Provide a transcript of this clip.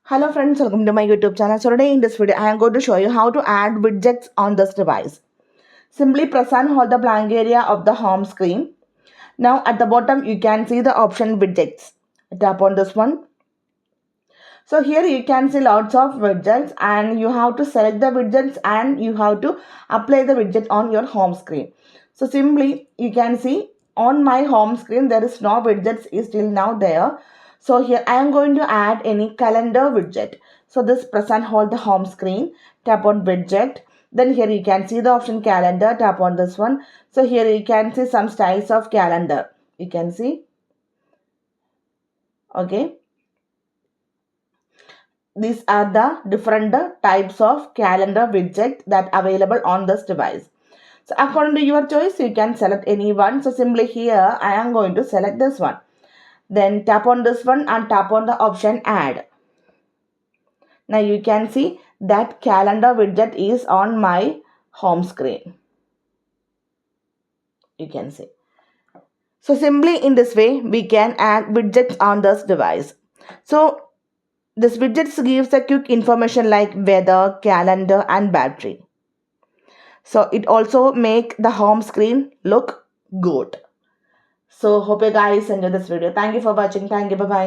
Hello friends, welcome to my YouTube channel. So today in this video, I am going to show you how to add widgets on this device. Simply press and hold the blank area of the home screen. Now at the bottom, you can see the option widgets. Tap on this one. So here you can see lots of widgets and you have to select the widgets and you have to apply the widget on your home screen. So simply you can see on my home screen there is no widgets is still now there. So here I am going to add any calendar widget. So this press and hold the home screen, tap on widget. Then here you can see the option calendar, tap on this one. So here you can see some styles of calendar. You can see. Okay. These are the different types of calendar widget that available on this device. So according to your choice, you can select any one. So simply here, I am going to select this one. Then tap on this one and tap on the option add. Now you can see that calendar widget is on my home screen. You can see. So simply in this way, we can add widgets on this device. So this widgets gives a quick information like weather, calendar and battery. So it also make the home screen look good. So hope you guys enjoy this video. Thank you for watching. Thank you. Bye bye.